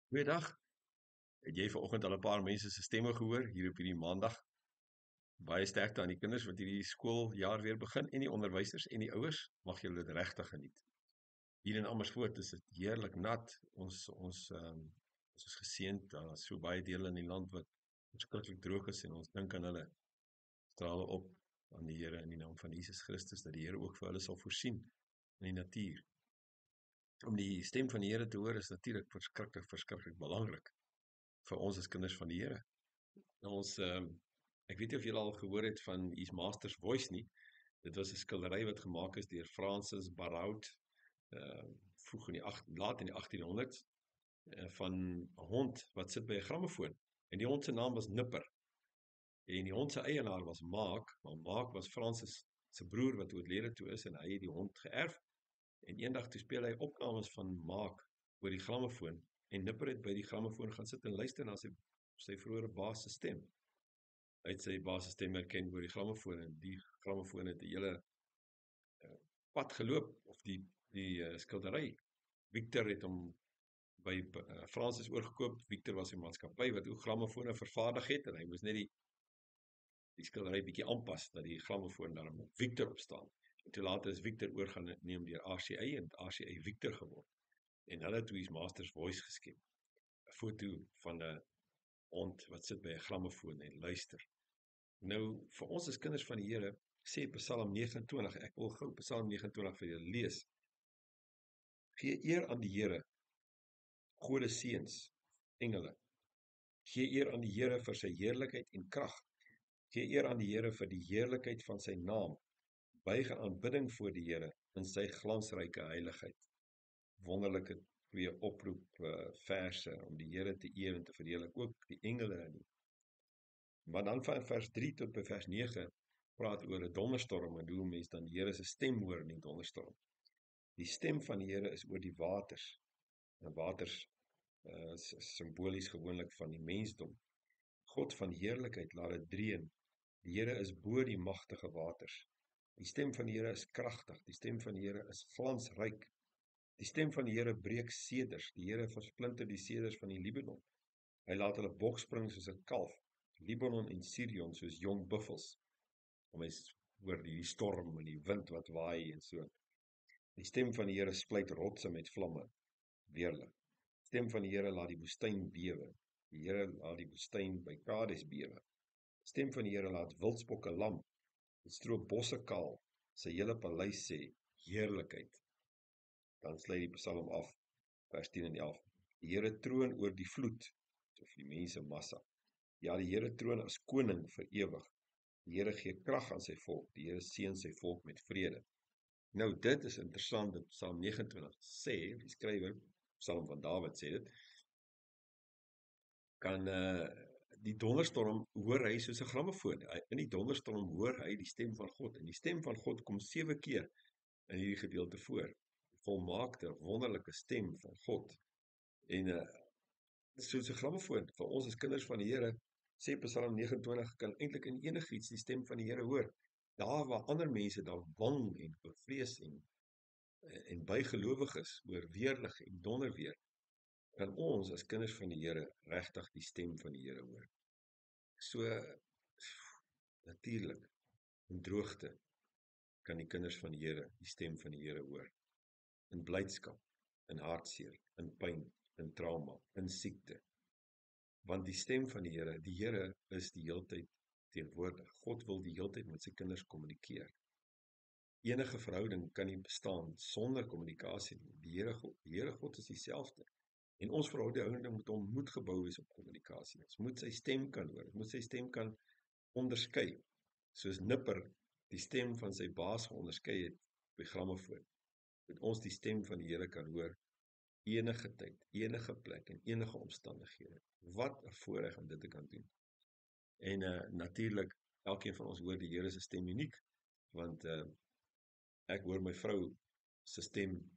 Goeiedag. Het jy vanoggend al 'n paar mense se stemme gehoor hier op hierdie maandag? Baie sterkte aan die kinders wat hierdie skooljaar weer begin en die onderwysers en die ouers. Mag julle dit regtig geniet. Hier in Amersfoort is dit heerlik nat. Ons is geseënd. Daar is so baie dele in die land wat verskriklik droog is en ons dink aan hulle. Strale op aan die Here in die naam van Jesus Christus dat die Here ook vir hulle sal voorsien in die natuur. Om die stem van die Here te hoor is natuurlik verskriklik belangrik vir ons as kinders van die Here. Ons ek weet nie of julle al gehoor het van His Master's Voice nie. Dit was 'n skildery wat gemaak is deur Francis Barraud vroeg in laat in die 1800s van 'n hond wat sit by 'n grammofoon. En die hond se naam was Nipper. En die hond se eienaar was Maak, maar Maak was Francis se broer wat oorlede toe is en hy het die hond geërf. En eendag toe speel hy opnames van Maak oor die grammofoon en Nipper het by die grammofoon gaan sit en luister na sy vroeëre baas se stem. Hy het sy baas se stem herken oor die grammofoon en die grammofoon het 'n hele pad geloop of die skildery. Victor het hom by Francis oorgekoop. Victor was 'n maatskappy wat ook grammofone vervaardig het en hy moes net die skildery bietjie aanpas dat die grammofoon daarom op Victor op staan. En toe later is Victor oorgeneem deur RCA en het RCA Victor geword. En hulle het His Master's Voice geskep. 'n Foto van 'n hond wat sit by 'n grammofoon en luister. Nou, vir ons as kinders van die Here, sê Psalm 29, ek wil gou Psalm 29 vir julle lees. Gee eer aan die Here, gode seuns, engele. Gee eer aan die Here vir sy heerlikheid en krag. Gee eer aan die Here vir die heerlikheid van sy naam. Buig in aanbidding voor die Here in sy glansryke heiligheid. Wonderlike twee oproep verse om die Here te eer en te verheerlik, ook die engele in die. Maar dan van vers 3 tot by vers 9 praat oor 'n donderstorm en hoe mense dan die Here se stem hoor in die donderstorm. Die stem van die Here is oor die waters. En waters is simbolies gewoonlik van die mensdom. God van heerlikheid laat dit dreun. Die Here is bo die magtige waters. Die stem van die Here is kragtig. Die stem van die Here is glansryk. Die stem van die Here breek seders. Die Here versplinter die seders van die Libanon. Hy laat hulle bokspring soos 'n kalf. Libanon en Sirion soos jong buffels. Om mens hoor die storm en die wind wat waai en so. Die stem van die Here splyt rotse met vlamme. Weerlik. Die stem van die Here laat die woestyn bewe. Die Here laat die woestyn by Kades bewe. Die stem van die Here laat wildsbokke lam. Dit stroop bosse kaal. Sy hele paleis sê heerlikheid. Dan sluit die Psalm af, vers 10 en 11. Die Here troon oor die vloed, of die mense massa. Ja, die Here troon as koning vir ewig. Die Here gee krag aan sy volk. Die Here seën sy volk met vrede. Nou, dit is interessant dat Psalm 29 sê, die skrywer, Psalm van Dawid sê dit, kan die donderstorm hoor hy soos 'n grammofoon. In die donderstorm hoor hy die stem van God. En die stem van God kom 7 keer in hierdie gedeelte voor. Die volmaakte, wonderlike stem van God. En soos 'n grammofoon, vir ons as kinders van die Here, sê Psalm 29, kan eintlik in enigiets die stem van die Here hoor. Daar waar ander mense dalk bang en bevrees en bygelowig is oor weerlig en donderweer, kan ons as kinders van die Here regtig die stem van die Here hoor. So natuurlik in droogte kan die kinders van die Here die stem van die Here hoor. In blydskap, in hartseer, in pyn, in trauma, in siekte. Want die stem van die Here is die heeltyd teenwoordig. God wil die heeltyd met sy kinders kommunikeer. Enige verhouding kan nie bestaan sonder kommunikasie nie. Die Here God is dieselfde. En ons verhouding met hom moet gebou wees op kommunikasie. Ons moet sy stem kan hoor. Ons moet sy stem kan onderskei. Soos Nipper die stem van sy baas geonderskei het by grammofoon. Dat ons die stem van die Here kan hoor enige tyd, enige plek en enige omstandighede. Wat 'n voorreg om dit te kan doen. En natuurlik, elkeen van ons hoor die Here se stem uniek, want ek hoor my vrou se stem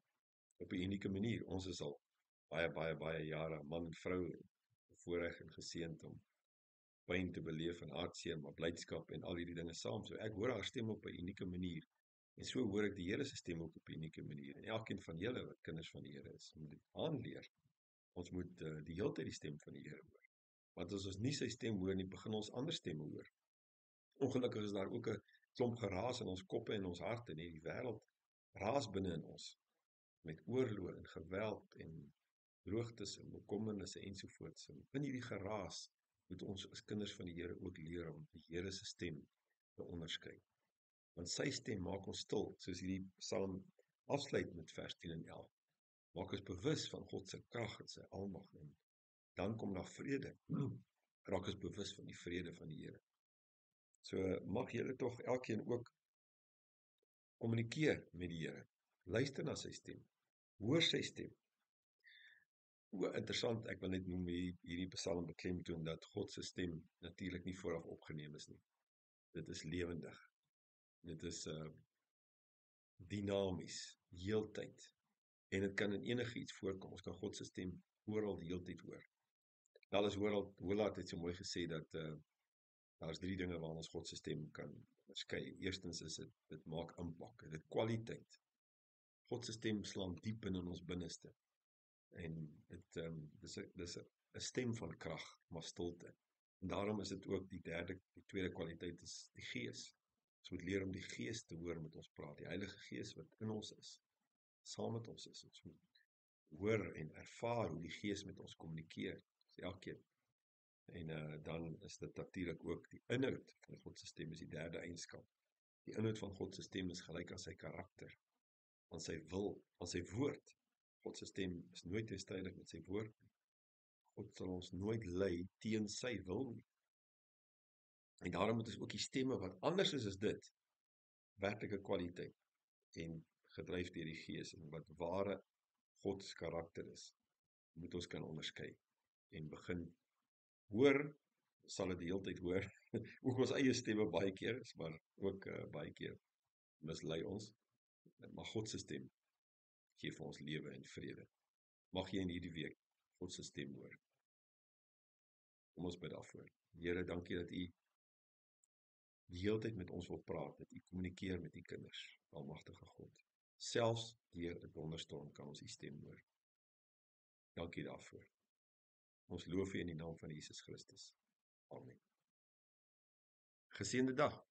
op 'n unieke manier. Ons is al baie jare man en vrou, voorreg en geseënd om pyn te beleef en hartseer, maar blydskap en al hierdie dinge saam. So ek hoor haar stem op 'n unieke manier. En so hoor ek die Here se stem ook op 'n unieke manier. En elkeen van julle wat kinders van die Here is, moet dit aanleer Ons moet die hele tyd die stem van die Here hoor. Want as ons nie sy stem hoor nie, begin ons ander stemme hoor. Ongelukkig is daar ook 'n klomp geraas in ons koppe en ons harte, nee, die wêreld raas binne in ons met oorlog en geweld en droogtes en bekommernisse ensovoorts. En in hierdie geraas moet ons as kinders van die Here ook leer om die Here se stem te onderskei. Want sy stem maak ons stil, soos hierdie Psalm afsluit met vers 10 en 11. Maak ons bewus van God se krag en sy almag, en dan kom daar vrede. Raak ons bewus van die vrede van die Here. So mag julle tog elkeen ook kommunikeer met die Here. Luister na sy stem. Hoor sy stem. Interessant, ek wil net noem hierdie Psalm beklemtoon dat God se stem natuurlik nie vooraf opgeneem is nie. Dit is lewendig. Dit is dinamies, heeltyd. En dit kan in enigiets voorkom. Ons kan God se stem oral die heeltyd hoor. Dallas Willard het so mooi gesê dat daar is 3 dinge waaraan ons God se stem kan onderskei. Eerstens is dit maak impak, dit kwaliteit. God se stem slaan diep in ons binneste. En dis 'n stem van krag, maar stilte. En daarom is dit ook die tweede kwaliteit is die Gees. Ons moet leer om die Gees te hoor met ons praat, die Heilige Gees wat in ons is, saam met ons is. Ons moet hoor en ervaar hoe die Gees met ons kommunikeer, elkeen. En dan is dit natuurlik ook die inhoud van God se stem is die derde eienskap. Die inhoud van God se stem is gelyk aan sy karakter, aan sy wil, aan sy woord. God se stem is nooit teenstrydig met sy woord nie. God sal ons nooit lei teen sy wil nie. En daarom moet ons ook die stemme wat anders is as dit, werklike kwaliteit en gedryf deur die Gees en wat ware God se karakter is, moet ons kan onderskei en begin hoor, sal dit die hele tyd hoor, ook ons eie stemme baie keer is, maar ook baie keer mislei ons, maar God se stem gee vir ons lewe en vrede. Mag jy in hierdie week God se stem hoor. Kom ons bid daarvoor. Here, dankie dat U die hele tyd met ons wil praat, dat U kommunikeer met U kinders, almagtige God. Selfs deur 'n donderstorm kan ons U stem hoor. Dankie daarvoor. Ons loof U in die naam van Jesus Christus. Amen. Geseënde dag.